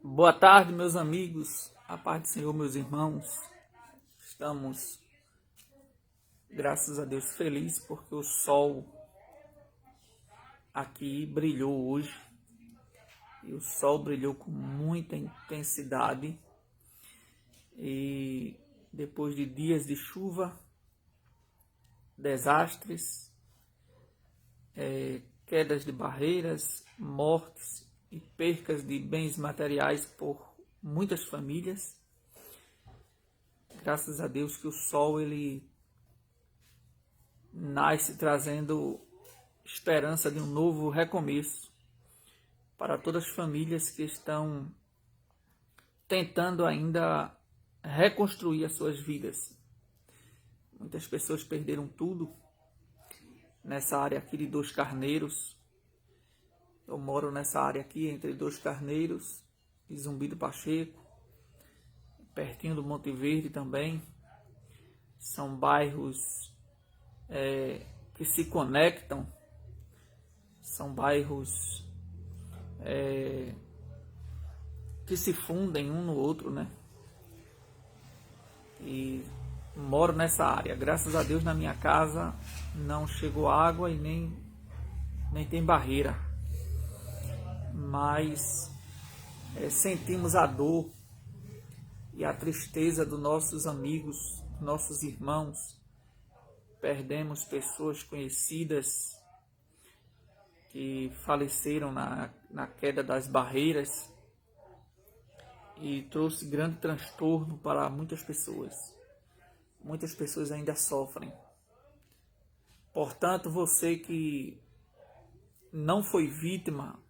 Boa tarde, meus amigos. A paz do Senhor, meus irmãos. Estamos, graças a Deus, felizes porque o sol aqui brilhou hoje. E o sol brilhou com muita intensidade. E depois de dias de chuva, desastres, quedas de barreiras, mortes e percas de bens materiais por muitas famílias. Graças a Deus que o sol ele nasce trazendo esperança de um novo recomeço para todas as famílias que estão tentando ainda reconstruir as suas vidas. Muitas pessoas perderam tudo nessa área aqui de Dois Carneiros. Eu moro nessa área aqui entre Dois Carneiros e Zumbi do Pacheco, pertinho do Monte Verde também. São bairros que se conectam, são bairros que se fundem um no outro, né? E moro nessa área. Graças a Deus na minha casa não chegou água e nem tem barreira. Mas sentimos a dor e a tristeza dos nossos amigos, nossos irmãos. Perdemos pessoas conhecidas que faleceram na queda das barreiras e trouxe grande transtorno para muitas pessoas. Muitas pessoas ainda sofrem. Portanto, você que não foi vítima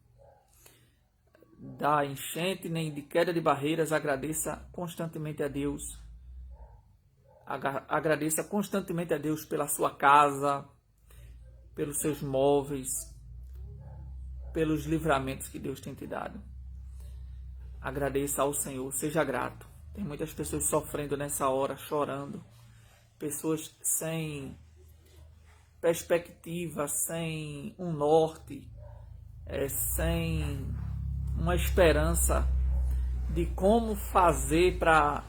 da enchente nem de queda de barreiras, agradeça constantemente a Deus. Agradeça constantemente a Deus pela sua casa, pelos seus móveis, pelos livramentos que Deus tem te dado. Agradeça ao Senhor, seja grato. Tem muitas pessoas sofrendo nessa hora, chorando. Pessoas sem perspectiva, sem um norte, sem uma esperança de como fazer para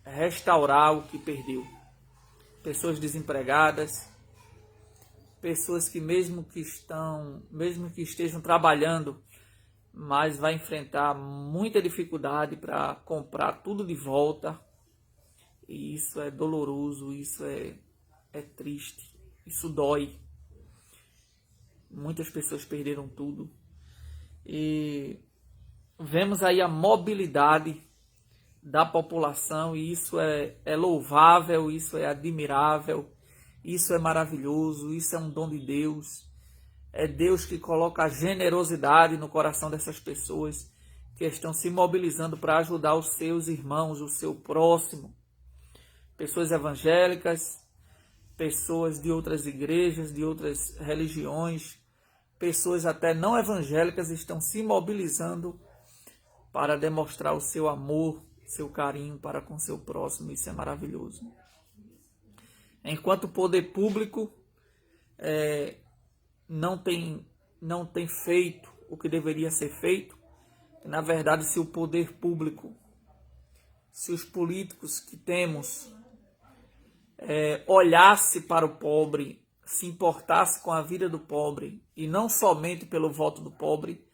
restaurar o que perdeu. Pessoas desempregadas, pessoas que mesmo que estejam trabalhando, mas vai enfrentar muita dificuldade para comprar tudo de volta. E isso é doloroso, isso é triste, isso dói. Muitas pessoas perderam tudo. E vemos aí a mobilidade da população, e isso é louvável, isso é admirável, isso é maravilhoso, isso é um dom de Deus. É Deus que coloca a generosidade no coração dessas pessoas que estão se mobilizando para ajudar os seus irmãos, o seu próximo. Pessoas evangélicas, pessoas de outras igrejas, de outras religiões, pessoas até não evangélicas estão se mobilizando para demonstrar o seu amor, seu carinho para com o seu próximo. Isso é maravilhoso. Enquanto o poder público não tem feito o que deveria ser feito, na verdade, se o poder público, se os políticos que temos olhasse para o pobre, se importasse com a vida do pobre e não somente pelo voto do pobre,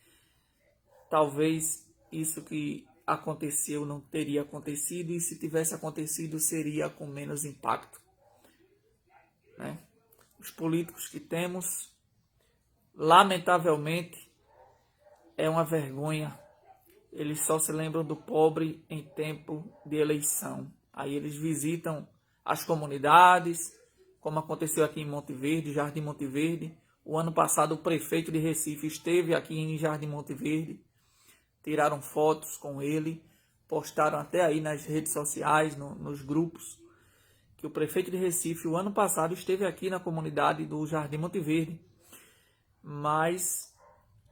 talvez isso que aconteceu não teria acontecido, e se tivesse acontecido seria com menos impacto, né? Os políticos que temos, lamentavelmente, é uma vergonha. Eles só se lembram do pobre em tempo de eleição. Aí eles visitam as comunidades, como aconteceu aqui em Monte Verde, Jardim Monte Verde. O ano passado o prefeito de Recife esteve aqui em Jardim Monte Verde. Tiraram fotos com ele, postaram até aí nas redes sociais, nos grupos, que o prefeito de Recife o ano passado esteve aqui na comunidade do Jardim Monte Verde. Mas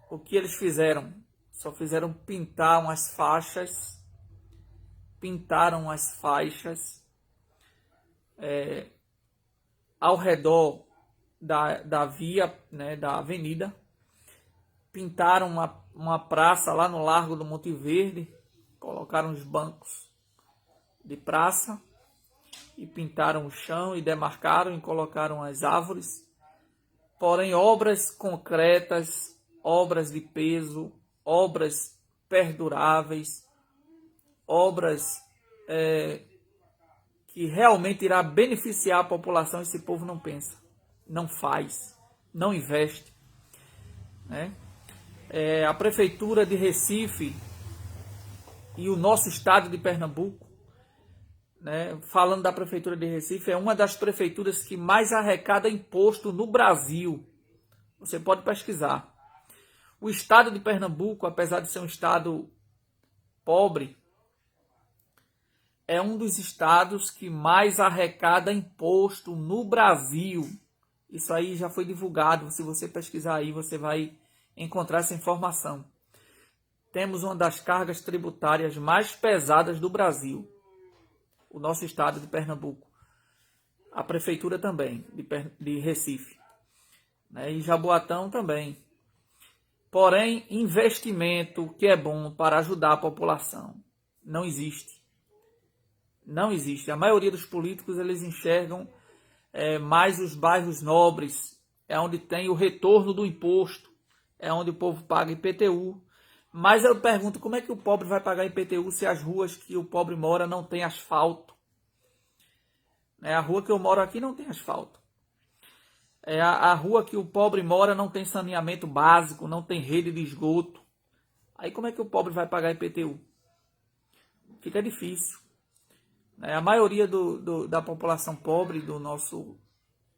o que eles fizeram? Só fizeram pintaram as faixas ao redor da via, né, da avenida. Pintaram uma praça lá no Largo do Monte Verde, colocaram os bancos de praça e pintaram o chão e demarcaram e colocaram as árvores. Porém, obras concretas, obras de peso, obras perduráveis, obras que realmente irá beneficiar a população, esse povo não pensa, não faz, não investe. Né? A Prefeitura de Recife e o nosso estado de Pernambuco, né, falando da Prefeitura de Recife, é uma das prefeituras que mais arrecada imposto no Brasil. Você pode pesquisar. O estado de Pernambuco, apesar de ser um estado pobre, é um dos estados que mais arrecada imposto no Brasil. Isso aí já foi divulgado. Se você pesquisar aí, você vai encontrar essa informação. Temos uma das cargas tributárias mais pesadas do Brasil. O nosso estado de Pernambuco. A prefeitura também, de Recife. Né? E Jaboatão também. Porém, investimento que é bom para ajudar a população não existe. Não existe. A maioria dos políticos, eles enxergam mais os bairros nobres, é onde tem o retorno do imposto, é onde o povo paga IPTU. Mas eu pergunto, como é que o pobre vai pagar IPTU se as ruas que o pobre mora não tem asfalto? A rua que eu moro aqui não tem asfalto. A rua que o pobre mora não tem saneamento básico, não tem rede de esgoto. Aí como é que o pobre vai pagar IPTU? Fica difícil. A maioria da população pobre do nosso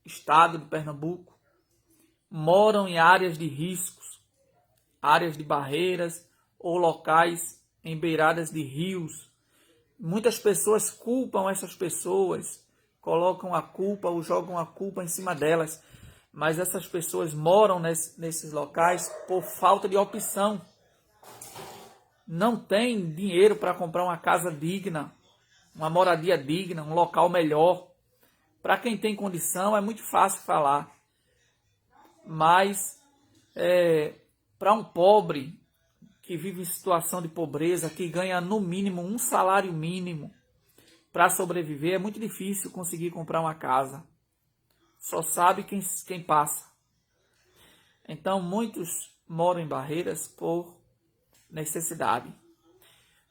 estado de Pernambuco moram em áreas de riscos, áreas de barreiras ou locais em beiradas de rios. Muitas pessoas culpam essas pessoas, colocam a culpa ou jogam a culpa em cima delas, mas essas pessoas moram nesses locais por falta de opção. Não tem dinheiro para comprar uma casa digna, uma moradia digna, um local melhor. Para quem tem condição é muito fácil falar, mas para um pobre que vive em situação de pobreza, que ganha no mínimo um salário mínimo para sobreviver, é muito difícil conseguir comprar uma casa. Só sabe quem passa. Então, muitos moram em barreiras por necessidade.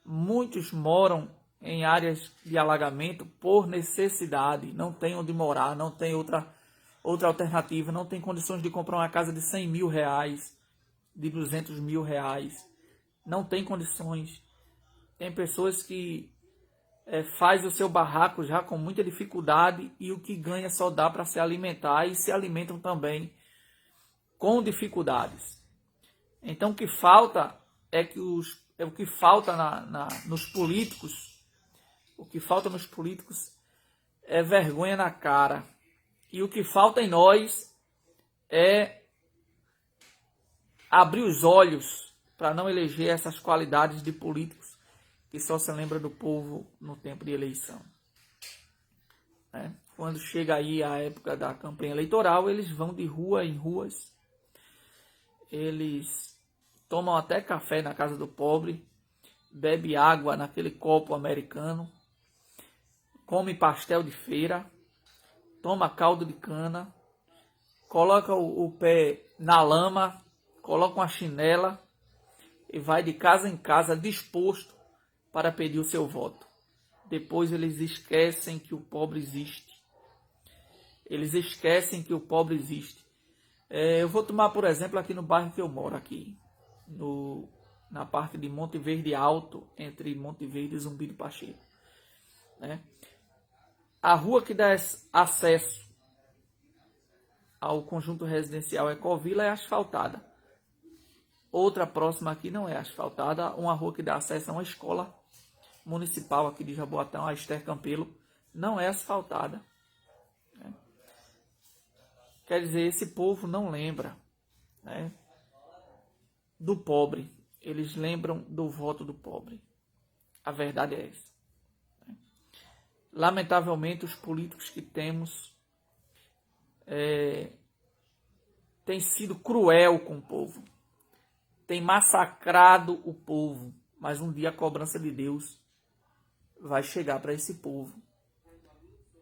Muitos moram em áreas de alagamento por necessidade. Não tem onde morar, não tem outra alternativa, não tem condições de comprar uma casa de 100 mil reais, de 200 mil reais. Não tem condições. Tem pessoas que faz o seu barraco já com muita dificuldade e o que ganha só dá para se alimentar e se alimentam também com dificuldades. Então o que falta o que falta nos políticos, o que falta nos políticos é vergonha na cara. E o que falta em nós é abrir os olhos para não eleger essas qualidades de políticos que só se lembra do povo no tempo de eleição. Quando chega aí a época da campanha eleitoral, eles vão de rua em ruas, eles tomam até café na casa do pobre, bebe água naquele copo americano, come pastel de feira, toma caldo de cana, coloca o pé na lama, coloca uma chinela e vai de casa em casa disposto para pedir o seu voto. Depois eles esquecem que o pobre existe. Eles esquecem que o pobre existe. Eu vou tomar, por exemplo, aqui no bairro que eu moro, aqui, na parte de Monte Verde Alto, entre Monte Verde e Zumbi do Pacheco. A rua que dá acesso ao conjunto residencial Ecovila é asfaltada. Outra próxima aqui não é asfaltada. Uma rua que dá acesso a uma escola municipal aqui de Jaboatão, a Esther Campelo, não é asfaltada. Quer dizer, esse povo não lembra do pobre. Eles lembram do voto do pobre. A verdade é essa. Lamentavelmente, os políticos que temos têm sido cruel com o povo. tem massacrado o povo, mas um dia a cobrança de Deus vai chegar para esse povo.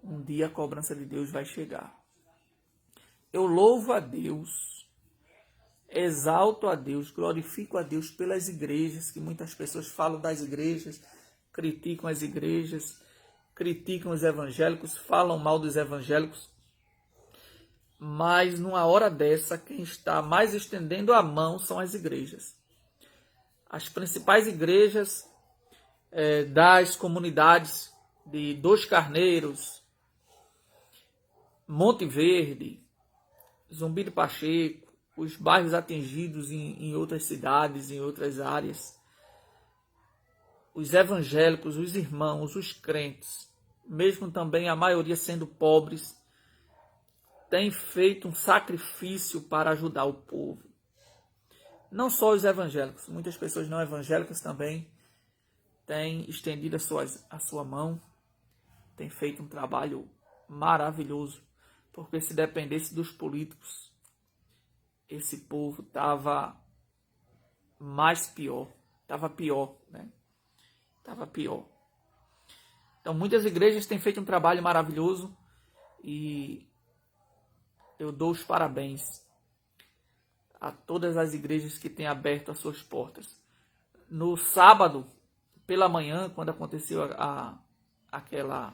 Um dia a cobrança de Deus vai chegar. Eu louvo a Deus, exalto a Deus, glorifico a Deus pelas igrejas, que muitas pessoas falam das igrejas, criticam as igrejas, criticam os evangélicos, falam mal dos evangélicos. Mas numa hora dessa, quem está mais estendendo a mão são as igrejas. As principais igrejas das comunidades de Dois Carneiros, Monte Verde, Zumbi do Pacheco, os bairros atingidos em outras cidades, em outras áreas, os evangélicos, os irmãos, os crentes, mesmo também a maioria sendo pobres, têm feito um sacrifício para ajudar o povo. Não só os evangélicos, muitas pessoas não evangélicas também têm estendido a sua mão, têm feito um trabalho maravilhoso, porque se dependesse dos políticos, esse povo estava pior, né? Estava pior. Então muitas igrejas têm feito um trabalho maravilhoso e eu dou os parabéns a todas as igrejas que têm aberto as suas portas. No sábado, pela manhã, quando aconteceu aquela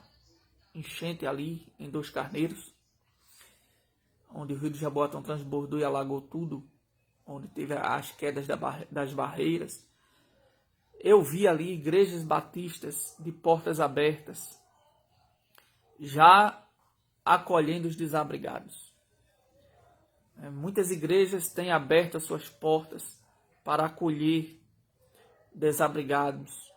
enchente ali em Dois Carneiros, onde o rio de Jaboatão transbordou e alagou tudo, onde teve as quedas das barreiras, eu vi ali igrejas batistas de portas abertas, já acolhendo os desabrigados. Muitas igrejas têm aberto as suas portas para acolher desabrigados.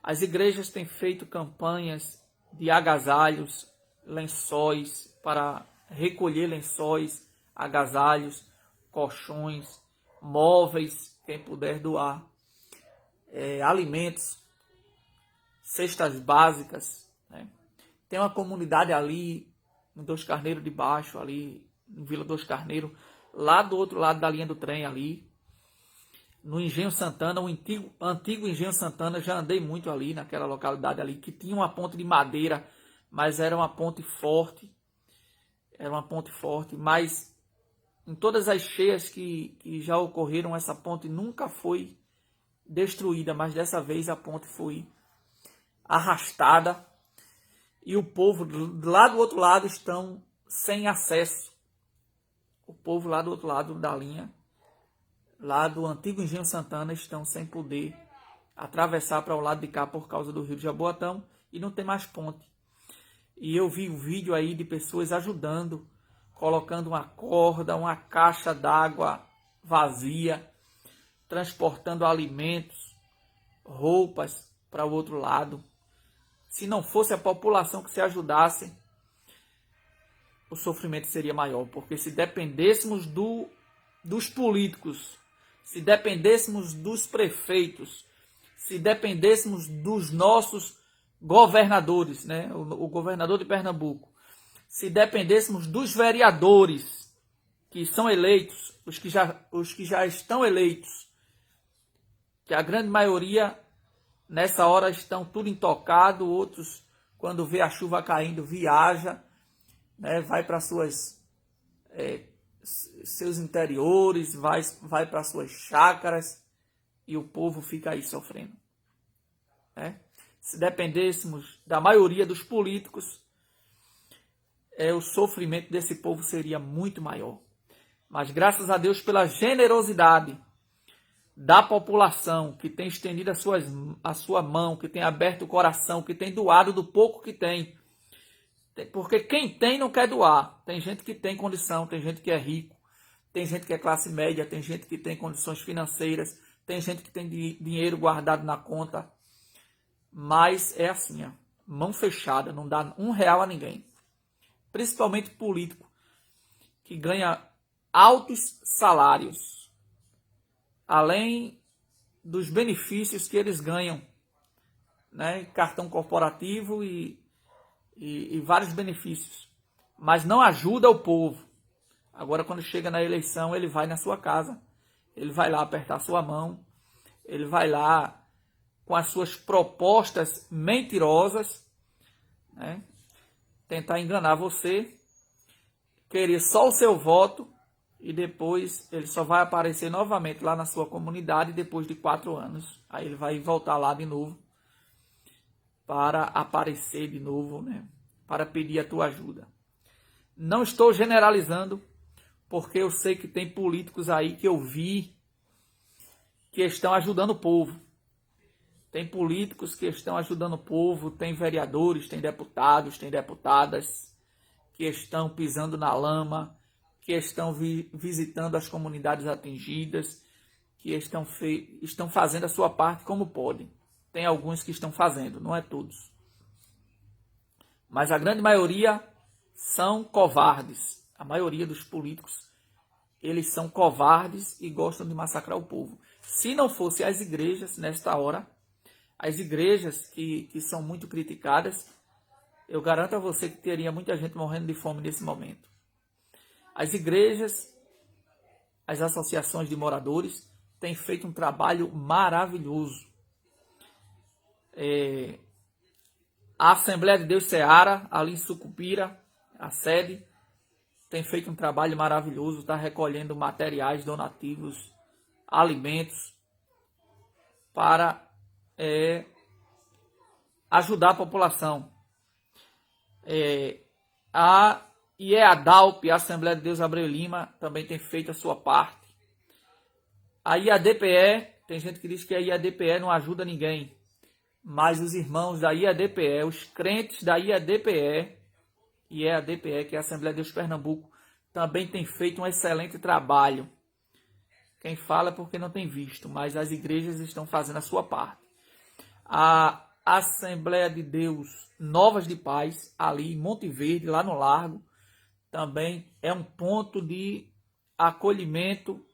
As igrejas têm feito campanhas de agasalhos, lençóis, para recolher lençóis, agasalhos, colchões, móveis, quem puder doar, alimentos, cestas básicas, né? Tem uma comunidade ali, em Dois Carneiros de Baixo, ali em Vila Dois Carneiros, lá do outro lado da linha do trem ali, no Engenho Santana, o antigo Engenho Santana, já andei muito ali naquela localidade ali, que tinha uma ponte de madeira, mas era uma ponte forte, mas em todas as cheias que já ocorreram, essa ponte nunca foi destruída, mas dessa vez a ponte foi arrastada e o povo lá do outro lado estão sem acesso. O povo lá do outro lado da linha, lá do antigo Engenho Santana, estão sem poder atravessar para o lado de cá por causa do rio de Jaboatão e não tem mais ponte. E eu vi um vídeo aí de pessoas ajudando, colocando uma corda, uma caixa d'água vazia, transportando alimentos, roupas para o outro lado. Se não fosse a população que se ajudasse, o sofrimento seria maior, porque se dependêssemos dos políticos, se dependêssemos dos prefeitos, se dependêssemos dos nossos governadores, né? O governador de Pernambuco, se dependêssemos dos vereadores que são eleitos, os que já estão eleitos, que a grande maioria nessa hora estão tudo intocado, outros quando vê a chuva caindo viaja, né? Vai para seus interiores, vai para suas chácaras e o povo fica aí sofrendo, né? Se dependêssemos da maioria dos políticos, o sofrimento desse povo seria muito maior. Mas graças a Deus pela generosidade da população que tem estendido a sua mão, que tem aberto o coração, que tem doado do pouco que tem. Porque quem tem não quer doar. Tem gente que tem condição, tem gente que é rico, tem gente que é classe média, tem gente que tem condições financeiras, tem gente que tem dinheiro guardado na conta. Mas é assim, mão fechada, não dá R$1 a ninguém. Principalmente político, que ganha altos salários, além dos benefícios que eles ganham, né? Cartão corporativo e vários benefícios, mas não ajuda o povo. Agora, quando chega na eleição, ele vai na sua casa ele vai lá apertar sua mão, ele vai lá com as suas propostas mentirosas, né, tentar enganar você, querer só o seu voto, e depois ele só vai aparecer novamente lá na sua comunidade depois de 4 anos. Aí ele vai voltar lá de novo para aparecer de novo, né, para pedir a tua ajuda. Não estou generalizando, porque eu sei que tem políticos aí que eu vi que estão ajudando o povo. Tem políticos que estão ajudando o povo, tem vereadores, tem deputados, tem deputadas que estão pisando na lama, que estão visitando as comunidades atingidas, que estão fazendo a sua parte como podem. Tem alguns que estão fazendo, não é todos. Mas a grande maioria são covardes. A maioria dos políticos, eles são covardes e gostam de massacrar o povo. Se não fosse as igrejas, nesta hora, as igrejas que são muito criticadas, eu garanto a você que teria muita gente morrendo de fome nesse momento. As igrejas, as associações de moradores, têm feito um trabalho maravilhoso. A Assembleia de Deus Ceará, ali em Sucupira, a sede, tem feito um trabalho maravilhoso, está recolhendo materiais donativos, alimentos, para ajudar a população. A IEADALP, a Assembleia de Deus Abreu Lima, também tem feito a sua parte. A IADPE, tem gente que diz que a IADPE não ajuda ninguém, mas os irmãos da IADPE, os crentes da IADPE, que é a Assembleia de Deus Pernambuco, também tem feito um excelente trabalho. Quem fala é porque não tem visto, mas as igrejas estão fazendo a sua parte. A Assembleia de Deus Novas de Paz, ali em Monte Verde, lá no Largo, também é um ponto de acolhimento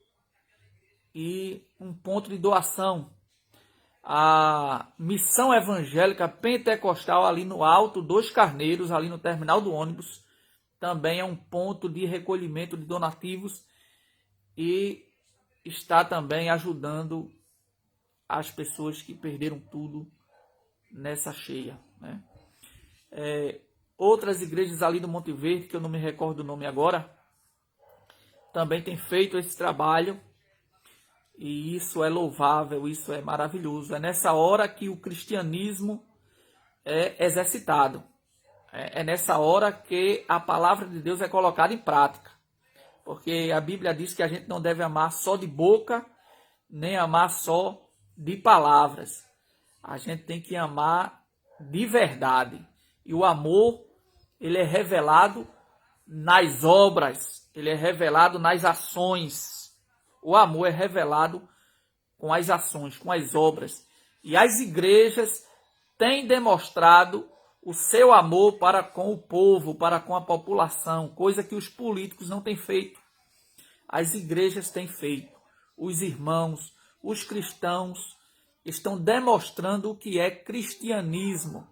e um ponto de doação. A Missão Evangélica Pentecostal, ali no Alto dos Carneiros, ali no terminal do ônibus, também é um ponto de recolhimento de donativos e está também ajudando as pessoas que perderam tudo nessa cheia, né? Outras igrejas ali do Monte Verde, que eu não me recordo o nome agora, também têm feito esse trabalho, e isso é louvável, isso é maravilhoso. É nessa hora que o cristianismo é exercitado. É nessa hora que a palavra de Deus é colocada em prática. Porque a Bíblia diz que a gente não deve amar só de boca, nem amar só de palavras. A gente tem que amar de verdade. E o amor, ele é revelado nas obras, ele é revelado nas ações. O amor é revelado com as ações, com as obras. E as igrejas têm demonstrado o seu amor para com o povo, para com a população, coisa que os políticos não têm feito. As igrejas têm feito. Os irmãos, os cristãos estão demonstrando o que é cristianismo,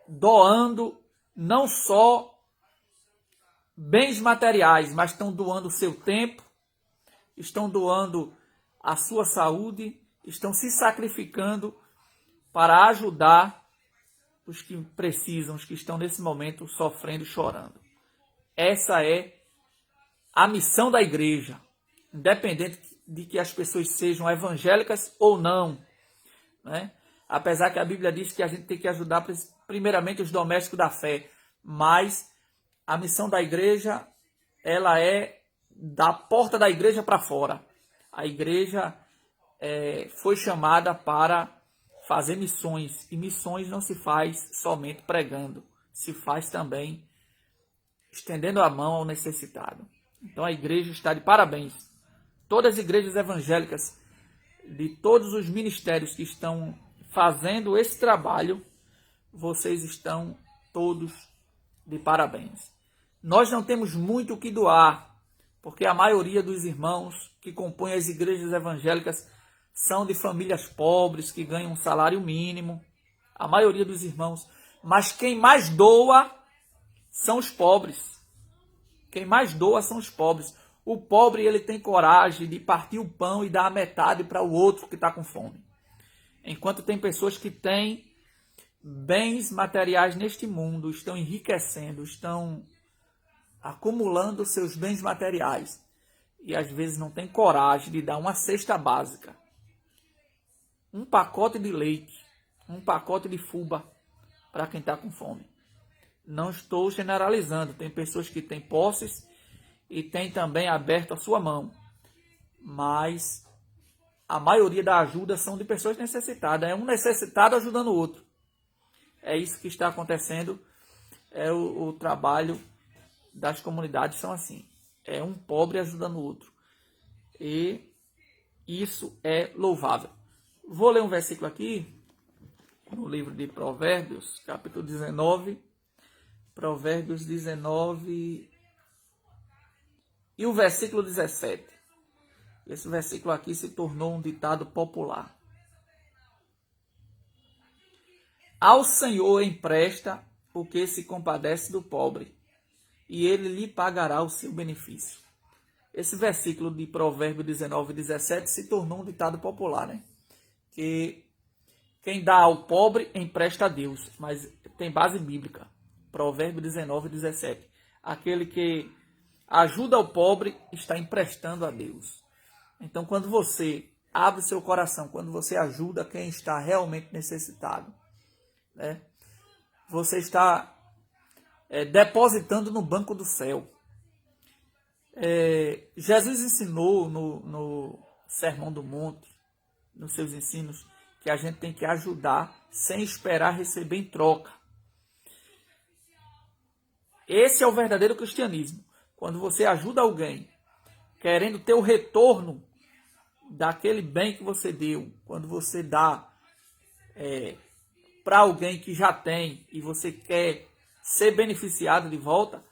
doando não só bens materiais, mas estão doando o seu tempo, estão doando a sua saúde, estão se sacrificando para ajudar os que precisam, os que estão nesse momento sofrendo e chorando. Essa é a missão da igreja, independente de que as pessoas sejam evangélicas ou não, né? Apesar que a Bíblia diz que a gente tem que ajudar primeiramente os domésticos da fé, mas a missão da igreja, ela é da porta da igreja para fora. A igreja foi chamada para fazer missões, e missões não se faz somente pregando, se faz também estendendo a mão ao necessitado. Então a igreja está de parabéns. Todas as igrejas evangélicas, de todos os ministérios que estão fazendo esse trabalho, vocês estão todos de parabéns. Nós não temos muito o que doar, porque a maioria dos irmãos que compõem as igrejas evangélicas são de famílias pobres, que ganham um salário mínimo, a maioria dos irmãos. Mas quem mais doa são os pobres. Quem mais doa são os pobres. O pobre, ele tem coragem de partir o pão e dar a metade para o outro que está com fome. Enquanto tem pessoas que têm bens materiais neste mundo, estão enriquecendo, estão acumulando seus bens materiais e às vezes não tem coragem de dar uma cesta básica, um pacote de leite, um pacote de fubá para quem está com fome. Não estou generalizando, tem pessoas que têm posses e tem também aberto a sua mão, mas a maioria da ajuda são de pessoas necessitadas, é um necessitado ajudando o outro. É isso que está acontecendo, é o trabalho das comunidades são assim, é um pobre ajudando o outro, e isso é louvável. Vou ler um versículo aqui, no livro de Provérbios, capítulo 19, Provérbios 19 e o versículo 17. Esse versículo aqui se tornou um ditado popular. Ao Senhor empresta o que se compadece do pobre, e ele lhe pagará o seu benefício. Esse versículo de Provérbios 19 e 17 se tornou um ditado popular, né? Que quem dá ao pobre empresta a Deus, mas tem base bíblica. Provérbios 19 e 17. Aquele que ajuda o pobre está emprestando a Deus. Então, quando você abre seu coração, quando você ajuda quem está realmente necessitado, né, você está depositando no banco do céu. Jesus ensinou no Sermão do Monte, nos seus ensinos, que a gente tem que ajudar sem esperar receber em troca. Esse é o verdadeiro cristianismo. Quando você ajuda alguém, querendo ter o retorno daquele bem que você deu, quando você dá para alguém que já tem e você quer ser beneficiado de volta,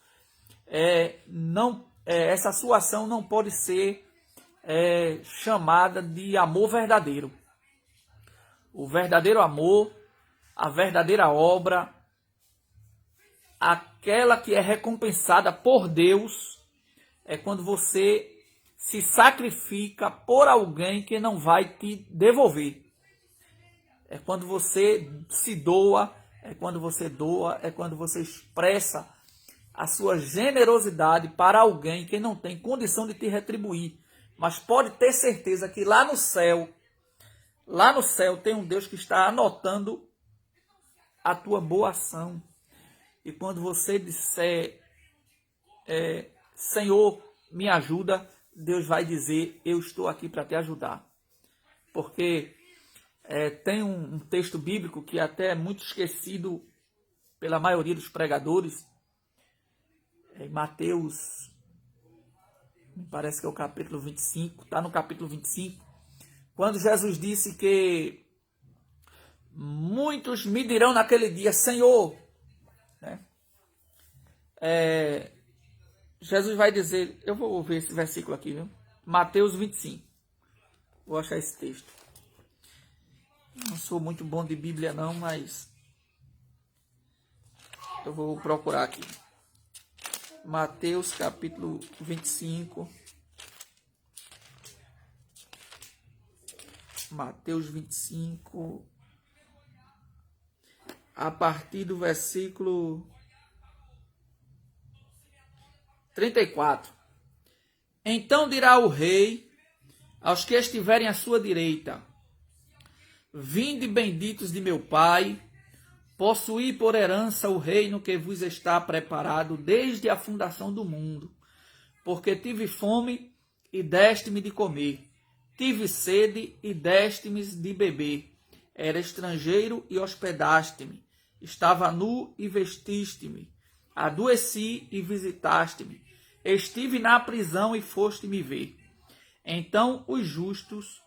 essa sua ação não pode ser chamada de amor verdadeiro. O verdadeiro amor, a verdadeira obra, aquela que é recompensada por Deus, é quando você se sacrifica por alguém que não vai te devolver. É quando você se doa, é quando você expressa a sua generosidade para alguém que não tem condição de te retribuir. Mas pode ter certeza que lá no céu tem um Deus que está anotando a tua boa ação. E quando você disser, Senhor, me ajuda, Deus vai dizer, eu estou aqui para te ajudar. Porque tem um texto bíblico que até é muito esquecido pela maioria dos pregadores. Em Mateus, me parece que é o capítulo 25, está no capítulo 25, quando Jesus disse que muitos me dirão naquele dia, Senhor, né? Jesus vai dizer, eu vou ver esse versículo aqui, viu? Mateus 25, vou achar esse texto. Não sou muito bom de Bíblia não, mas eu vou procurar aqui. Mateus capítulo 25. Mateus 25. A partir do versículo 34. Então dirá o rei aos que estiverem à sua direita: vinde benditos de meu Pai, possuí por herança o reino que vos está preparado desde a fundação do mundo. Porque tive fome e deste-me de comer, tive sede e deste-me de beber, era estrangeiro e hospedaste-me, estava nu e vestiste-me, adoeci e visitaste-me, estive na prisão e foste-me ver. Então os justos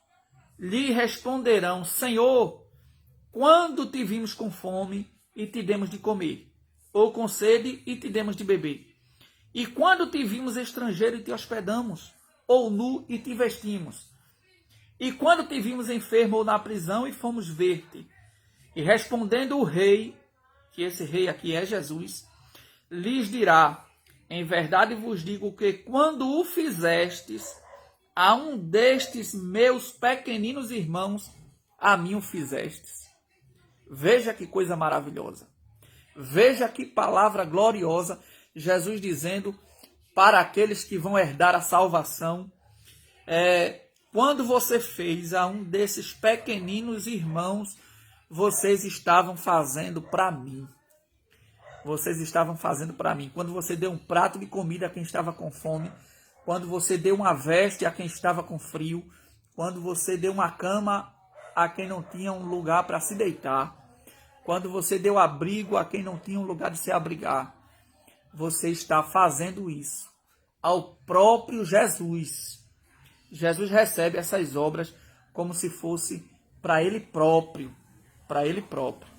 lhe responderão: Senhor, quando te vimos com fome e te demos de comer, ou com sede e te demos de beber? E quando te vimos estrangeiro e te hospedamos, ou nu e te vestimos? E quando te vimos enfermo ou na prisão e fomos ver-te? E respondendo o rei, que esse rei aqui é Jesus, lhes dirá: em verdade vos digo que quando o fizestes a um destes meus pequeninos irmãos, a mim o fizestes. Veja que coisa maravilhosa. Veja que palavra gloriosa. Jesus dizendo para aqueles que vão herdar a salvação. Quando você fez a um desses pequeninos irmãos, vocês estavam fazendo para mim. Vocês estavam fazendo para mim. Quando você deu um prato de comida a quem estava com fome, quando você deu uma veste a quem estava com frio, quando você deu uma cama a quem não tinha um lugar para se deitar, quando você deu abrigo a quem não tinha um lugar de se abrigar, você está fazendo isso ao próprio Jesus. Jesus recebe essas obras como se fosse para ele próprio, para ele próprio.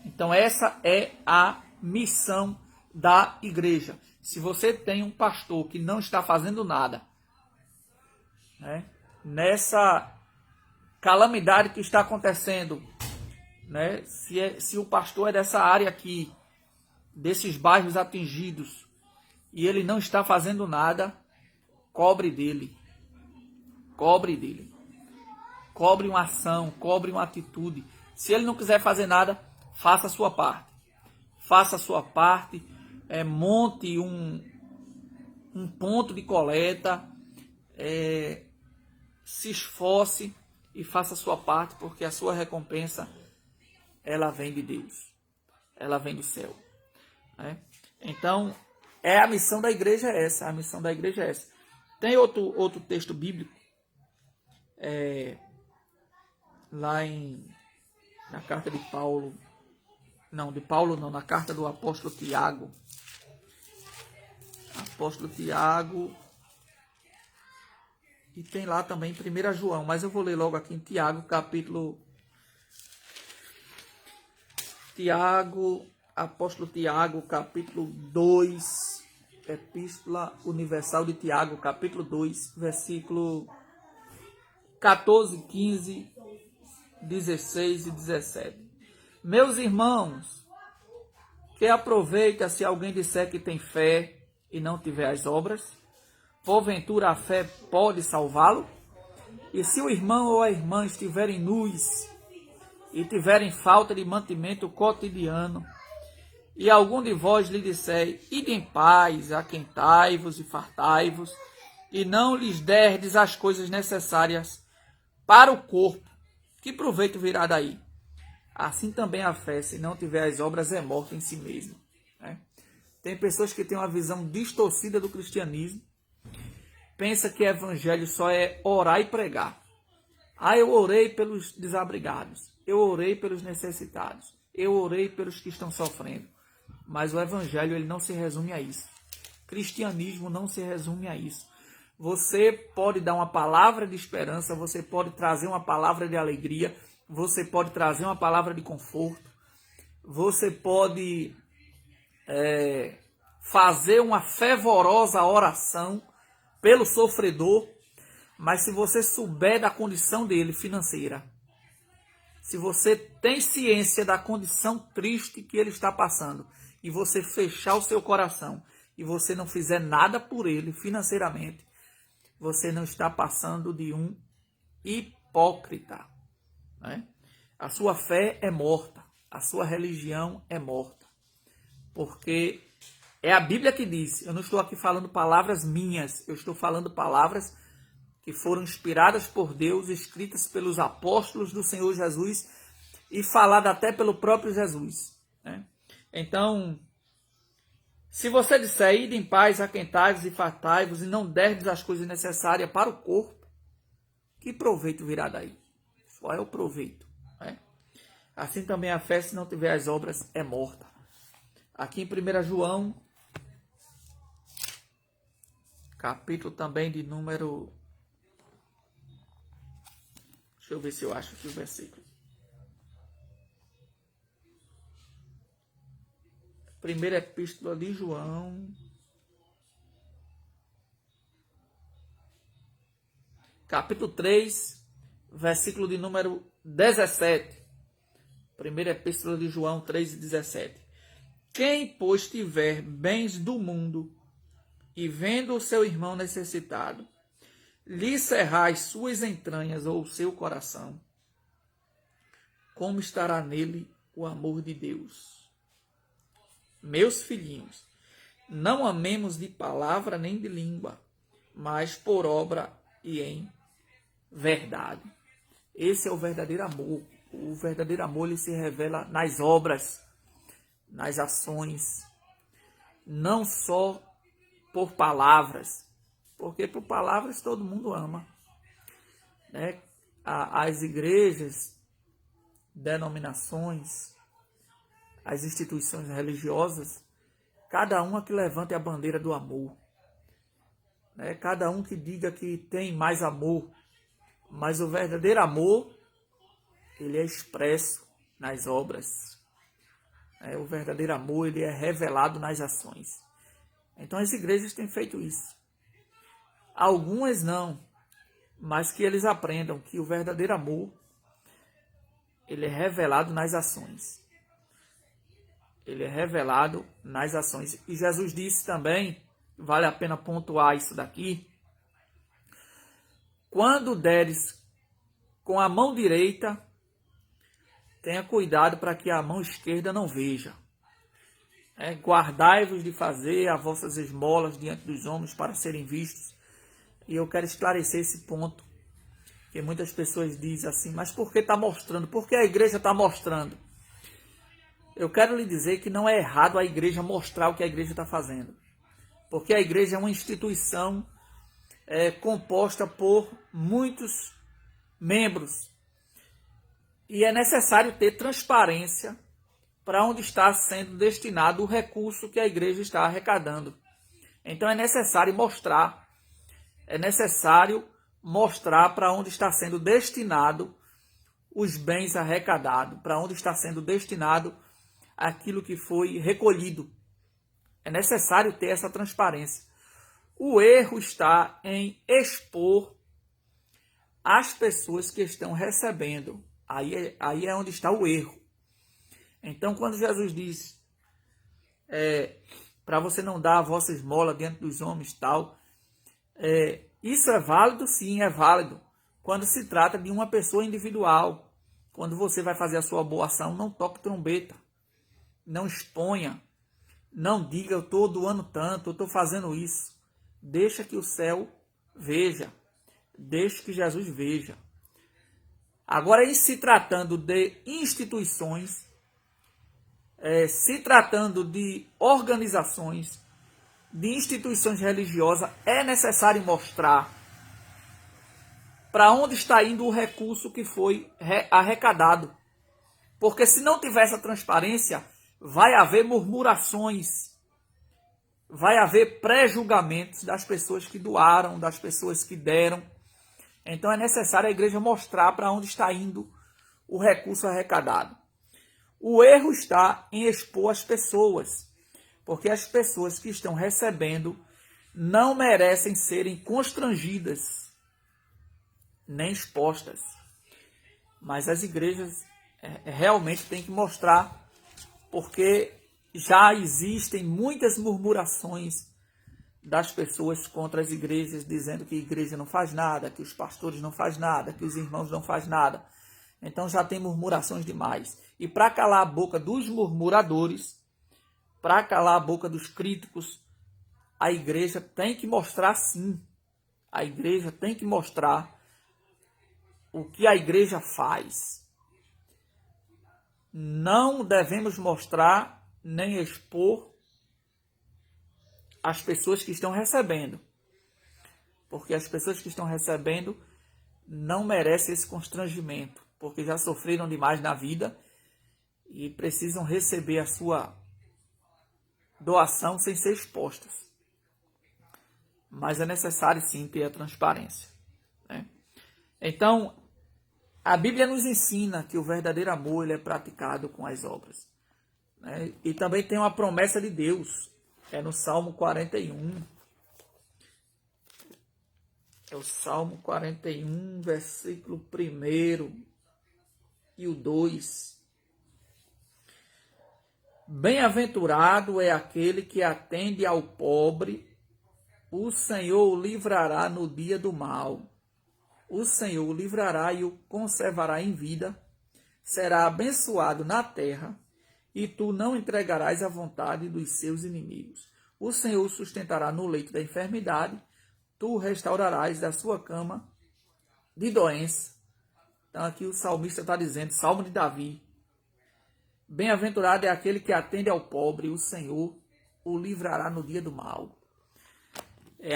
Então essa é a missão da igreja. Se você tem um pastor que não está fazendo nada, né, nessa calamidade que está acontecendo, né, se o pastor é dessa área aqui, desses bairros atingidos, e ele não está fazendo nada, cobre dele. Cobre dele. Cobre uma ação, cobre uma atitude. Se ele não quiser fazer nada, faça a sua parte. Faça a sua parte, monte um ponto de coleta, se esforce e faça a sua parte, porque a sua recompensa, ela vem de Deus. Ela vem do céu. Né? Então, a missão da igreja é essa. A missão da igreja é essa. Tem outro texto bíblico, lá na carta de Paulo, na carta do apóstolo Tiago. Apóstolo Tiago, e tem lá também 1 João, mas eu vou ler logo aqui em Apóstolo Tiago, capítulo 2, Epístola Universal de Tiago, capítulo 2, versículo 14, 15, 16 e 17. Meus irmãos, que aproveita se alguém disser que tem fé e não tiver as obras? Porventura a fé pode salvá-lo? E se o irmão ou a irmã estiverem nus e tiverem falta de mantimento cotidiano, e algum de vós lhe disser, ide em paz, aquentai-vos e fartai-vos, e não lhes derdes as coisas necessárias para o corpo, que proveito virá daí? Assim também a fé, se não tiver as obras, é morta em si mesma. Né? Tem pessoas que têm uma visão distorcida do cristianismo, pensa que evangelho só é orar e pregar. Eu orei pelos desabrigados, eu orei pelos necessitados, eu orei pelos que estão sofrendo. Mas o evangelho, ele não se resume a isso. Cristianismo não se resume a isso. Você pode dar uma palavra de esperança, você pode trazer uma palavra de alegria, você pode trazer uma palavra de conforto, você pode fazer uma fervorosa oração pelo sofredor, mas se você souber da condição dele financeira, se você tem ciência da condição triste que ele está passando, e você fechar o seu coração, e você não fizer nada por ele financeiramente, você não está passando de um hipócrita. Né? A sua fé é morta, a sua religião é morta. Porque é a Bíblia que diz, eu não estou aqui falando palavras minhas, eu estou falando palavras que foram inspiradas por Deus, escritas pelos apóstolos do Senhor Jesus e faladas até pelo próprio Jesus. Né? Então, se você disser, ide em paz, aquentai-vos e fartai-vos, e não derdes as coisas necessárias para o corpo, que proveito virá daí? Qual é o proveito? Né? Assim também a fé, se não tiver as obras, é morta. Aqui em 1 João, capítulo também de número... Deixa eu ver se eu acho aqui o versículo. Primeira epístola de João, capítulo 3, versículo de número 17. Primeira epístola de João 3 e 17. Quem, pois, tiver bens do mundo e vendo o seu irmão necessitado, lhe cerrar as suas entranhas ou o seu coração, como estará nele o amor de Deus? Meus filhinhos, não amemos de palavra nem de língua, mas por obra e em verdade. Esse é o verdadeiro amor. O verdadeiro amor ele se revela nas obras, nas ações, não só por palavras, porque por palavras todo mundo ama, né? As igrejas, denominações, as instituições religiosas, cada uma que levante a bandeira do amor, né? Cada um que diga que tem mais amor, mas o verdadeiro amor ele é expresso nas obras. O verdadeiro amor ele é revelado nas ações. Então as igrejas têm feito isso. Algumas não, mas que eles aprendam que o verdadeiro amor ele é revelado nas ações. Ele é revelado nas ações. E Jesus disse também, vale a pena pontuar isso daqui, quando deres com a mão direita, tenha cuidado para que a mão esquerda não veja. Guardai-vos de fazer as vossas esmolas diante dos homens para serem vistos. E eu quero esclarecer esse ponto, que muitas pessoas dizem assim, mas por que está mostrando? Por que a igreja está mostrando? Eu quero lhe dizer que não é errado a igreja mostrar o que a igreja está fazendo. Porque a igreja é uma instituição composta por muitos membros. E é necessário ter transparência para onde está sendo destinado o recurso que a igreja está arrecadando. Então é necessário mostrar para onde está sendo destinado os bens arrecadados, para onde está sendo destinado aquilo que foi recolhido. É necessário ter essa transparência. O erro está em expor as pessoas que estão recebendo. Aí é onde está o erro. Então, quando Jesus diz para você não dar a vossa esmola diante dos homens tal, isso é válido? Sim, é válido. Quando se trata de uma pessoa individual. Quando você vai fazer a sua boa ação, não toque trombeta. Não exponha. Não diga, eu estou doando tanto, eu estou fazendo isso. Deixa que o céu veja. Deixa que Jesus veja. Agora, em se tratando de instituições, se tratando de organizações, de instituições religiosas, é necessário mostrar para onde está indo o recurso que foi arrecadado. Porque se não tiver essa transparência, vai haver murmurações, vai haver pré-julgamentos das pessoas que doaram, das pessoas que deram. Então é necessário a igreja mostrar para onde está indo o recurso arrecadado. O erro está em expor as pessoas, porque as pessoas que estão recebendo não merecem serem constrangidas, nem expostas. Mas as igrejas realmente têm que mostrar, porque já existem muitas murmurações das pessoas contra as igrejas, dizendo que a igreja não faz nada, que os pastores não fazem nada, que os irmãos não fazem nada. Então já tem murmurações demais. E para calar a boca dos murmuradores, para calar a boca dos críticos, a igreja tem que mostrar sim. A igreja tem que mostrar o que a igreja faz. Não devemos mostrar nem expor as pessoas que estão recebendo. Porque as pessoas que estão recebendo não merecem esse constrangimento, porque já sofreram demais na vida e precisam receber a sua doação sem ser expostas. Mas é necessário sim ter a transparência, né? Então, a Bíblia nos ensina que o verdadeiro amor ele é praticado com as obras, né? E também tem uma promessa de Deus, no Salmo 41. É o Salmo 41, versículo 1 e o 2. Bem-aventurado é aquele que atende ao pobre o Senhor o livrará no dia do mal. O Senhor o livrará e o conservará em vida. Será abençoado na terra, e tu não entregarás à vontade dos seus inimigos. O Senhor o sustentará no leito da enfermidade, tu o restaurarás da sua cama de doença. Então aqui o salmista está dizendo, Salmo de Davi, bem-aventurado é aquele que atende ao pobre, o Senhor o livrará no dia do mal.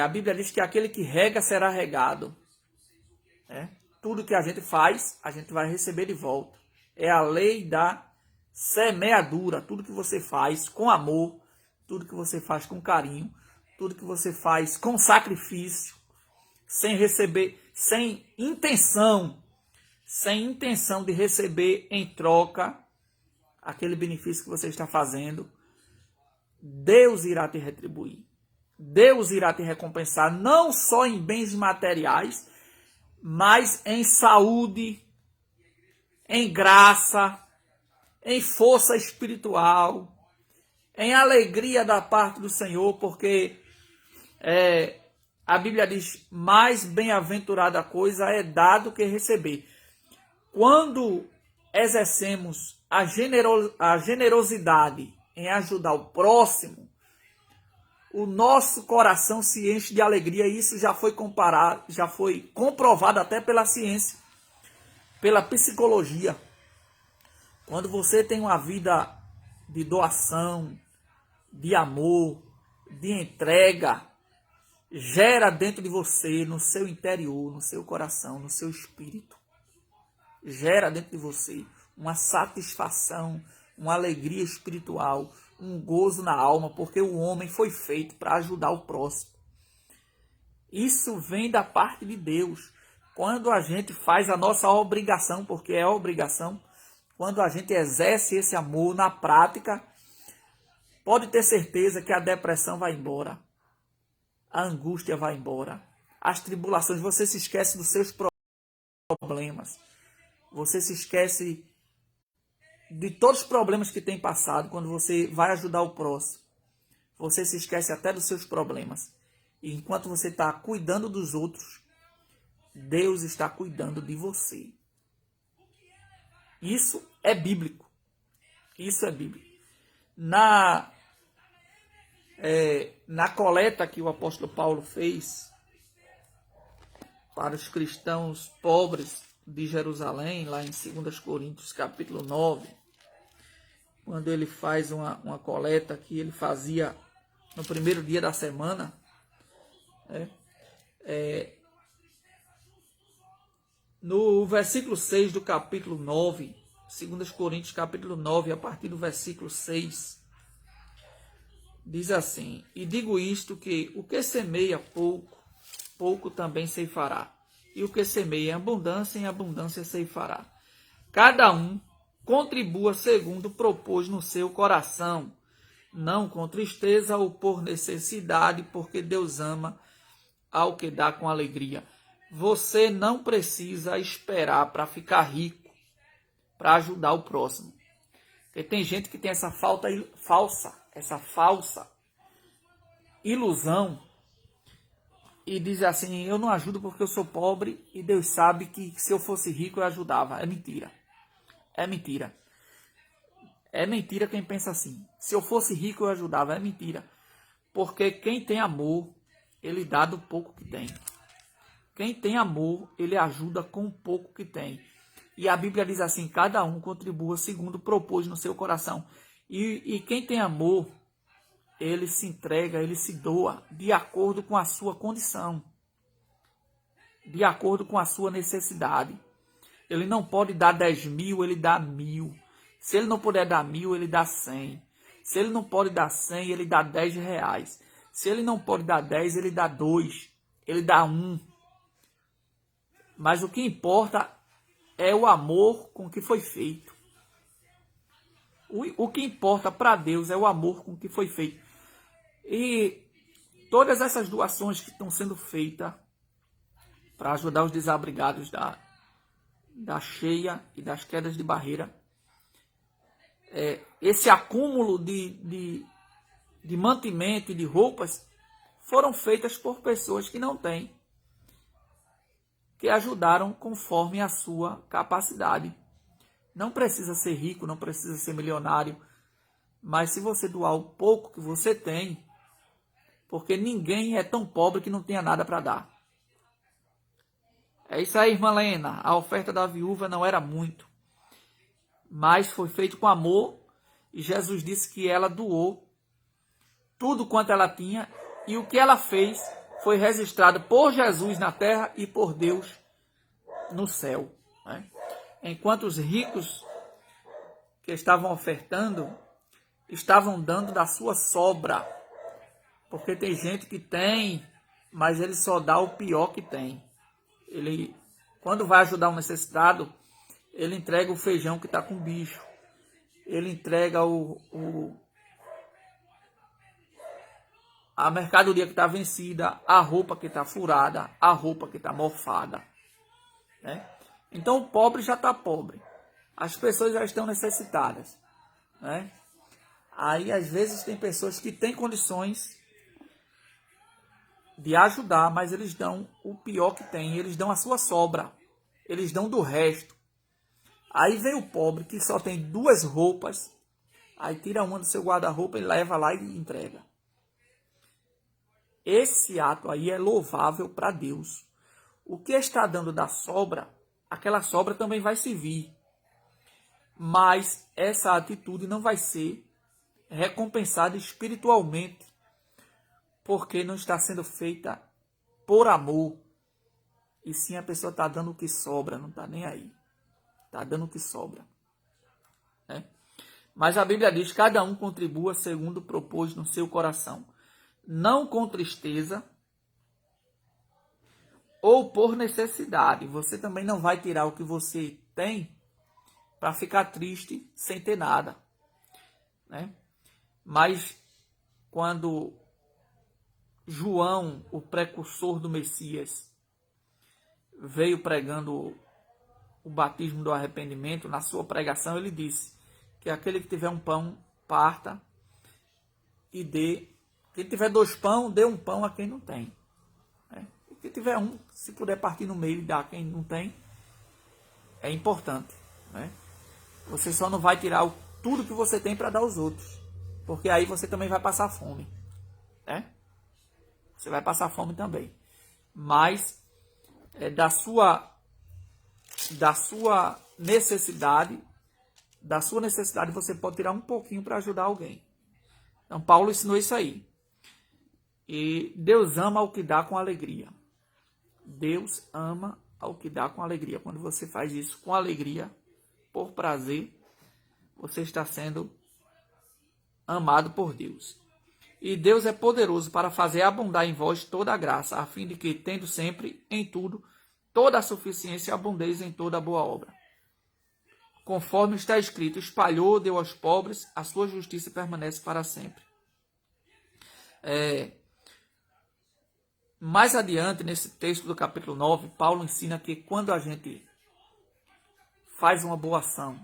A Bíblia diz que aquele que rega será regado. Tudo que a gente faz, a gente vai receber de volta. É a lei da semeadura. Tudo que você faz com amor, tudo que você faz com carinho, tudo que você faz com sacrifício, sem receber, sem intenção de receber em troca aquele benefício que você está fazendo, Deus irá te retribuir. Deus irá te recompensar, não só em bens materiais, mas em saúde, em graça, em força espiritual, em alegria da parte do Senhor, porque a Bíblia diz, mais bem-aventurada coisa é dar do que receber. Quando exercemos a generosidade em ajudar o próximo, o nosso coração se enche de alegria. E isso já foi comprovado até pela ciência, pela psicologia. Quando você tem uma vida de doação, de amor, de entrega, gera dentro de você, no seu interior, no seu coração, no seu espírito, gera dentro de você uma satisfação, uma alegria espiritual, um gozo na alma, porque o homem foi feito para ajudar o próximo. Isso vem da parte de Deus. Quando a gente faz a nossa obrigação, porque é obrigação, quando a gente exerce esse amor na prática, pode ter certeza que a depressão vai embora, a angústia vai embora, as tribulações, você se esquece dos seus problemas, você se esquece de todos os problemas que tem passado. Quando você vai ajudar o próximo, você se esquece até dos seus problemas. E enquanto você está cuidando dos outros, Deus está cuidando de você. Isso é bíblico. Isso é bíblico. Na coleta que o apóstolo Paulo fez para os cristãos pobres de Jerusalém, lá em 2 Coríntios capítulo 9, quando ele faz uma coleta que ele fazia no primeiro dia da semana, no versículo 6 do capítulo 9, 2 Coríntios capítulo 9, a partir do versículo 6, diz assim, e digo isto, que o que semeia pouco, pouco também ceifará. E o que semeia em abundância ceifará. Cada um contribua segundo propôs no seu coração, não com tristeza ou por necessidade, porque Deus ama ao que dá com alegria. Você não precisa esperar para ficar rico, para ajudar o próximo. Porque tem gente que tem essa falsa ilusão e diz assim, eu não ajudo porque eu sou pobre e Deus sabe que se eu fosse rico eu ajudava. É mentira. É mentira. É mentira quem pensa assim. Se eu fosse rico eu ajudava. É mentira. Porque quem tem amor, ele dá do pouco que tem. Quem tem amor, ele ajuda com o pouco que tem. E a Bíblia diz assim, cada um contribua segundo propôs no seu coração. E quem tem amor, ele se entrega, ele se doa de acordo com a sua condição, de acordo com a sua necessidade. Ele não pode dar 10 mil, ele dá 1.000. Se ele não puder dar 1.000, ele dá 100. Se ele não pode dar 100, ele dá 10 reais. Se ele não pode dar 10, ele dá 2, ele dá 1. Mas o que importa é o amor com que foi feito. O que importa para Deus é o amor com que foi feito. E todas essas doações que estão sendo feitas para ajudar os desabrigados da cheia e das quedas de barreira, esse acúmulo de mantimento e de roupas foram feitas por pessoas que não têm, que ajudaram conforme a sua capacidade. Não precisa ser rico, não precisa ser milionário, mas se você doar o pouco que você tem, porque ninguém é tão pobre que não tenha nada para dar. É isso aí, irmã Lena. A oferta da viúva não era muito, mas foi feito com amor, e Jesus disse que ela doou tudo quanto ela tinha, e o que ela fez foi registrado por Jesus na terra e por Deus no céu, né? Enquanto os ricos que estavam ofertando, estavam dando da sua sobra, porque tem gente que tem, mas ele só dá o pior que tem. Ele, quando vai ajudar um necessitado, ele entrega o feijão que está com bicho, ele entrega a mercadoria que está vencida, a roupa que está furada, a roupa que está mofada, né? Então o pobre já está pobre, as pessoas já estão necessitadas, né? Aí às vezes tem pessoas que têm condições de ajudar, mas eles dão o pior que tem, eles dão a sua sobra, eles dão do resto. Aí vem o pobre que só tem 2 roupas, aí tira uma do seu guarda-roupa e leva lá e entrega. Esse ato aí é louvável para Deus. O que está dando da sobra, aquela sobra também vai servir. Mas essa atitude não vai ser recompensada espiritualmente, porque não está sendo feita por amor. E sim, a pessoa está dando o que sobra, não está nem aí. Está dando o que sobra, né? Mas a Bíblia diz: cada um contribua segundo propôs no seu coração, não com tristeza ou por necessidade. Você também não vai tirar o que você tem para ficar triste sem ter nada, né? Mas quando João, o precursor do Messias, veio pregando o batismo do arrependimento, na sua pregação ele disse que aquele que tiver um pão, parta e dê. Quem tiver 2 pães, dê 1 pão a quem não tem, né? E quem tiver um, se puder partir no meio e dar a quem não tem, é importante, né? Você só não vai tirar tudo que você tem para dar aos outros, porque aí você também vai passar fome, né? Você vai passar fome também. Mas da sua necessidade, você pode tirar um pouquinho para ajudar alguém. Então Paulo ensinou isso aí. E Deus ama ao que dá com alegria. Deus ama ao que dá com alegria. Quando você faz isso com alegria, por prazer, você está sendo amado por Deus. E Deus é poderoso para fazer abundar em vós toda a graça, a fim de que, tendo sempre, em tudo, toda a suficiência e abundez em toda a boa obra. Conforme está escrito: espalhou, deu aos pobres, a sua justiça permanece para sempre. Mais adiante, nesse texto do capítulo 9, Paulo ensina que quando a gente faz uma boa ação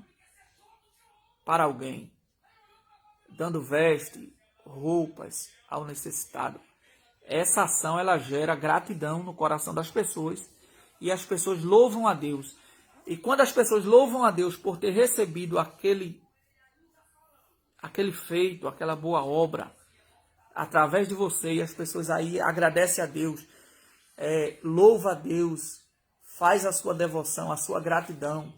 para alguém, dando veste, roupas ao necessitado, essa ação ela gera gratidão no coração das pessoas e as pessoas louvam a Deus. E quando as pessoas louvam a Deus por ter recebido aquele feito, aquela boa obra, através de você, e as pessoas aí agradecem a Deus, louva a Deus, faz a sua devoção, a sua gratidão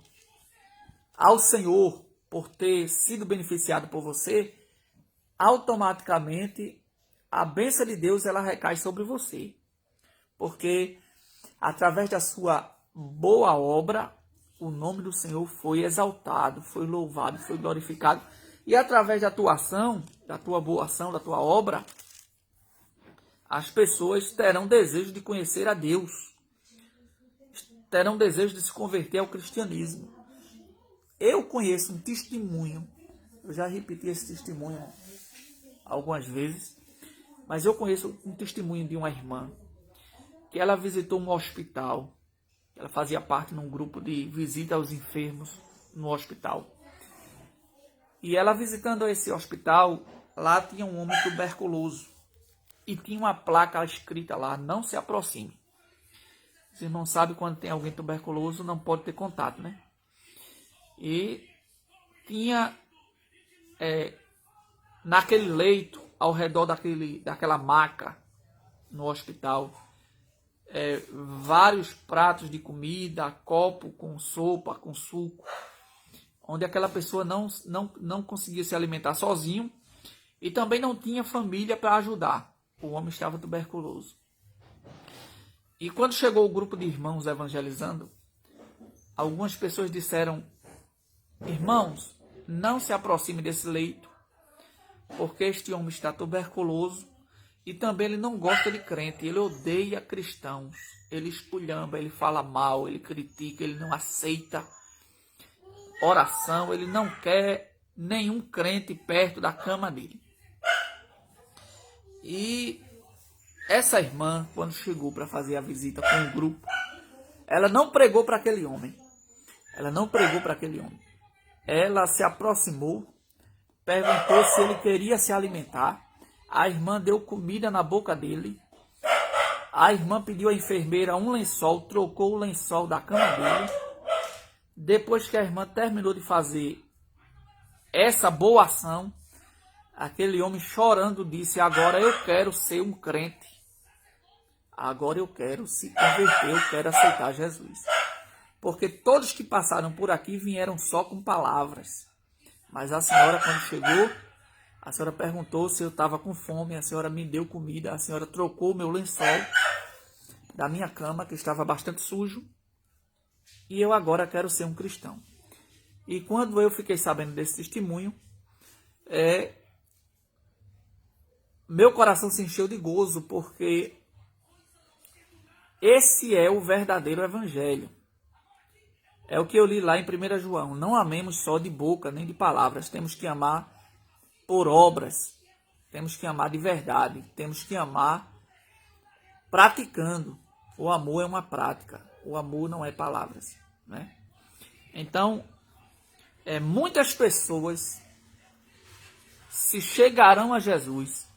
ao Senhor por ter sido beneficiado por você, automaticamente a bênção de Deus ela recai sobre você. Porque através da sua boa obra, o nome do Senhor foi exaltado, foi louvado, foi glorificado. E através da tua ação, da tua boa ação, da tua obra, as pessoas terão desejo de conhecer a Deus, terão desejo de se converter ao cristianismo. Eu conheço um testemunho, eu já repeti esse testemunho algumas vezes, mas eu conheço um testemunho de uma irmã que ela visitou um hospital. Ela fazia parte de um grupo de visita aos enfermos no hospital. E ela visitando esse hospital, lá tinha um homem tuberculoso. e tinha uma placa escrita lá: não se aproxime. Os irmãos sabem, quando tem alguém tuberculoso não pode ter contato, né? E tinha naquele leito, ao redor daquela maca no hospital, vários pratos de comida, copo com sopa, com suco, onde aquela pessoa não conseguia se alimentar sozinho e também não tinha família para ajudar. O homem estava tuberculoso. E quando chegou o grupo de irmãos evangelizando, algumas pessoas disseram: irmãos, não se aproxime desse leito, porque este homem está tuberculoso e também ele não gosta de crente, ele odeia cristãos, ele espulhamba, ele fala mal, ele critica, ele não aceita oração, ele não quer nenhum crente perto da cama dele. E essa irmã, quando chegou para fazer a visita com o grupo, ela não pregou para aquele homem. Ela se aproximou, perguntou se ele queria se alimentar. A irmã deu comida na boca dele. A irmã pediu à enfermeira um lençol, trocou o lençol da cama dele. Depois que a irmã terminou de fazer essa boa ação, aquele homem chorando disse: agora eu quero ser um crente. Agora eu quero se converter, eu quero aceitar Jesus. Porque todos que passaram por aqui vieram só com palavras. Mas a senhora, quando chegou, a senhora perguntou se eu estava com fome, a senhora me deu comida, a senhora trocou o meu lençol da minha cama, que estava bastante sujo, e eu agora quero ser um cristão. E quando eu fiquei sabendo desse testemunho, meu coração se encheu de gozo, porque esse é o verdadeiro evangelho. É o que eu li lá em 1 João. Não amemos só de boca, nem de palavras. Temos que amar por obras. Temos que amar de verdade. Temos que amar praticando. O amor é uma prática. O amor não é palavras, né? Então, muitas pessoas se chegarão a Jesus.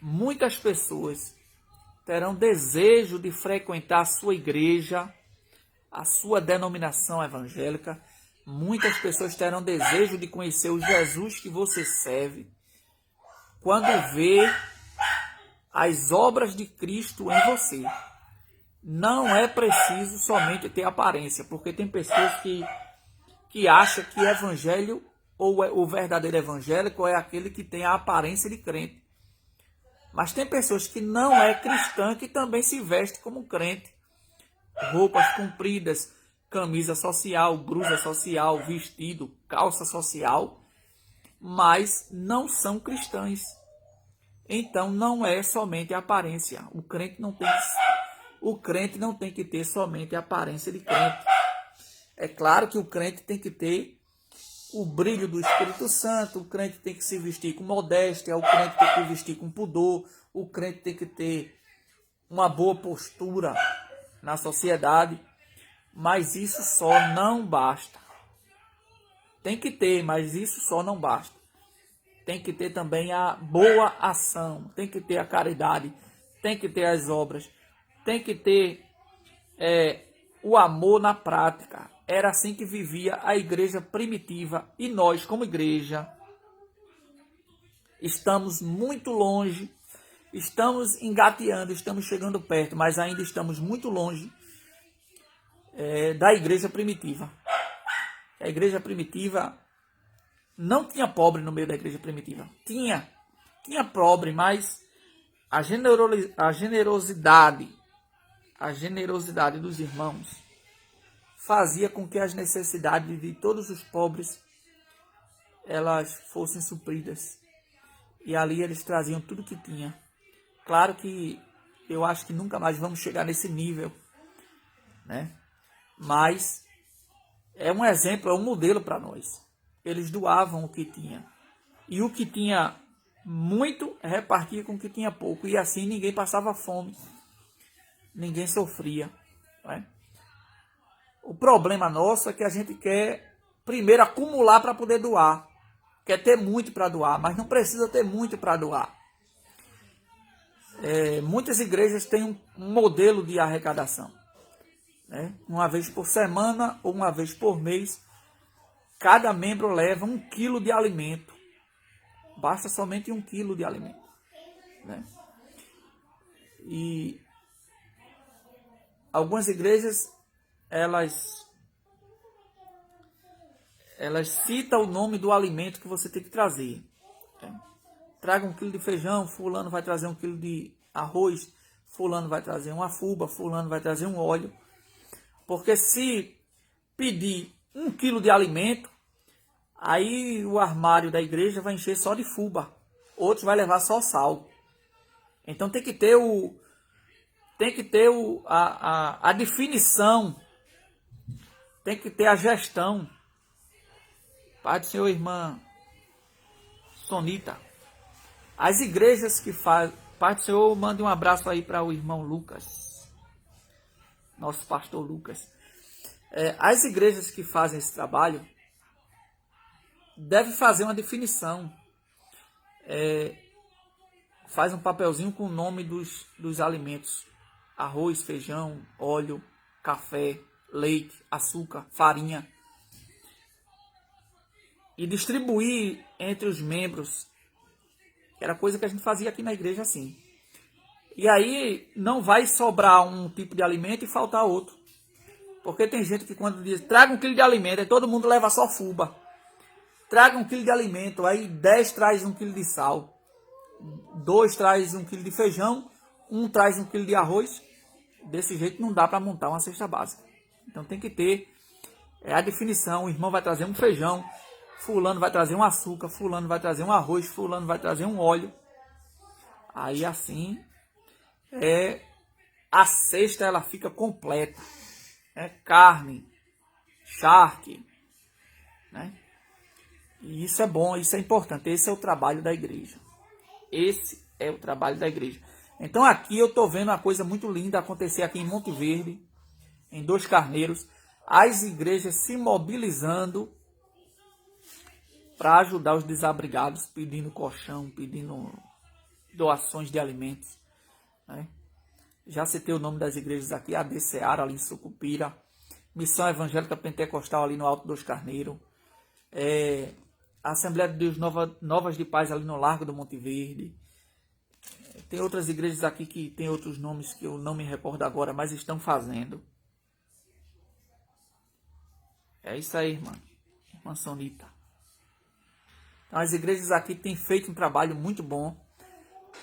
Muitas pessoas terão desejo de frequentar a sua igreja, a sua denominação evangélica. Muitas pessoas terão desejo de conhecer o Jesus que você serve quando vê as obras de Cristo em você. Não é preciso somente ter aparência, porque tem pessoas que acham que evangelho, ou o verdadeiro evangélico, é aquele que tem a aparência de crente. Mas tem pessoas que não é cristã, que também se veste como crente. Roupas compridas, camisa social, blusa social, vestido, calça social, mas não são cristãs. Então não é somente a aparência. O crente não tem que ter somente a aparência de crente. É claro que o crente tem que ter o brilho do Espírito Santo, o crente tem que se vestir com modéstia, o crente tem que vestir com pudor, o crente tem que ter uma boa postura na sociedade, mas isso só não basta. Tem que ter, mas isso só não basta. Tem que ter também a boa ação, tem que ter a caridade, tem que ter as obras, tem que ter o amor na prática. Era assim que vivia a igreja primitiva, e nós, como igreja, estamos muito longe. Estamos engateando, estamos chegando perto, mas ainda estamos muito longe da igreja primitiva. A igreja primitiva não tinha pobre no meio da igreja primitiva. Tinha pobre, mas a generosidade dos irmãos fazia com que as necessidades de todos os pobres elas fossem supridas. E ali eles traziam tudo que tinha. Claro que eu acho que nunca mais vamos chegar nesse nível, né? Mas é um exemplo, é um modelo para nós. Eles doavam o que tinha. E o que tinha muito repartia com o que tinha pouco. E assim ninguém passava fome. Ninguém sofria, né? O problema nosso é que a gente quer primeiro acumular para poder doar. Quer ter muito para doar, mas não precisa ter muito para doar. Muitas igrejas têm um modelo de arrecadação, né? Uma vez por semana ou uma vez por mês, cada membro leva 1 quilo de alimento. Basta somente 1 quilo de alimento, né? E algumas igrejas, elas citam o nome do alimento que você tem que trazer. Traga 1 quilo de feijão, fulano vai trazer 1 quilo de arroz, fulano vai trazer uma fuba, fulano vai trazer um óleo. Porque se pedir 1 quilo de alimento, aí o armário da igreja vai encher só de fuba. Outros vai levar só sal. Então tem que ter a definição, tem que ter a gestão. Pai do Senhor, irmã Sonita. As igrejas que fazem... Pai do Senhor, mande um abraço aí para o irmão Lucas. Nosso pastor Lucas. As igrejas que fazem esse trabalho devem fazer uma definição. Faz um papelzinho com o nome dos alimentos. Arroz, feijão, óleo, café, leite, açúcar, farinha. E distribuir entre os membros. Era coisa que a gente fazia aqui na igreja assim. E aí não vai sobrar um tipo de alimento e faltar outro. Porque tem gente que quando diz, traga 1 quilo de alimento, aí todo mundo leva só fuba. Traga 1 quilo de alimento, aí 10 traz 1 quilo de sal. 2 traz 1 quilo de feijão, 1 traz 1 quilo de arroz. Desse jeito não dá para montar uma cesta básica. Então tem que ter a definição. O irmão vai trazer um feijão, fulano vai trazer um açúcar, fulano vai trazer um arroz, fulano vai trazer um óleo. Aí assim, a cesta ela fica completa. Carne, charque, né? E isso é bom, isso é importante. Esse é o trabalho da igreja. Esse é o trabalho da igreja. Então aqui eu estou vendo uma coisa muito linda acontecer aqui em Monte Verde, em Dois Carneiros. As igrejas se mobilizando para ajudar os desabrigados, pedindo colchão, pedindo doações de alimentos, né? Já citei o nome das igrejas aqui, a AD Seara, ali em Sucupira, Missão Evangélica Pentecostal, ali no Alto dos Carneiros, a Assembleia de Deus Novas de Paz, ali no Largo do Monte Verde. Tem outras igrejas aqui que tem outros nomes que eu não me recordo agora, mas estão fazendo. É isso aí, irmã Sonita. Então, as igrejas aqui têm feito um trabalho muito bom.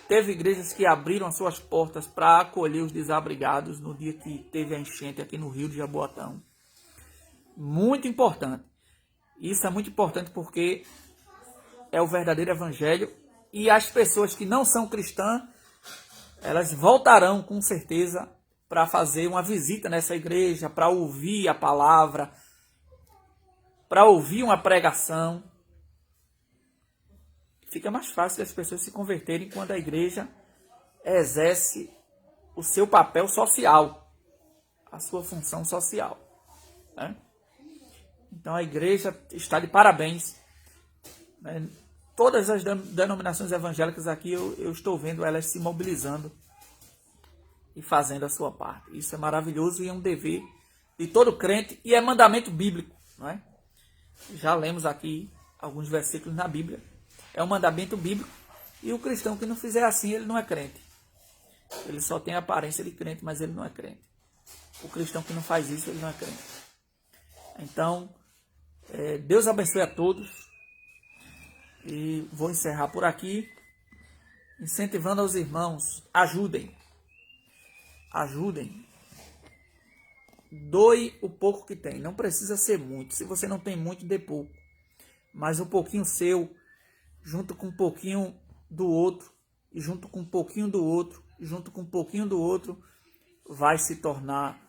Teve igrejas que abriram as suas portas para acolher os desabrigados no dia que teve a enchente aqui no Rio de Jaboatão. Muito importante. Isso é muito importante porque é o verdadeiro evangelho. E as pessoas que não são cristãs, elas voltarão com certeza para fazer uma visita nessa igreja, para ouvir a palavra, para ouvir uma pregação. Fica mais fácil as pessoas se converterem quando a igreja exerce o seu papel social, a sua função social, né? Então a igreja está de parabéns, né? Todas as denominações evangélicas aqui eu estou vendo elas se mobilizando e fazendo a sua parte. Isso é maravilhoso e é um dever de todo crente e é mandamento bíblico, não é? Já lemos aqui alguns versículos na Bíblia. É um mandamento bíblico e o cristão que não fizer assim, ele não é crente. Ele só tem a aparência de crente, mas ele não é crente. O cristão que não faz isso, ele não é crente. Então, Deus abençoe a todos. E vou encerrar por aqui, incentivando aos irmãos, ajudem. Doe o pouco que tem, não precisa ser muito. Se você não tem muito, dê pouco. Mas o pouquinho seu, junto com um pouquinho do outro, e junto com um pouquinho do outro, e junto com um pouquinho do outro, vai se tornar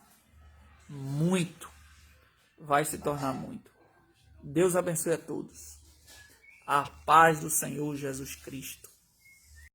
muito. Vai se tornar muito. Deus abençoe a todos. A paz do Senhor Jesus Cristo.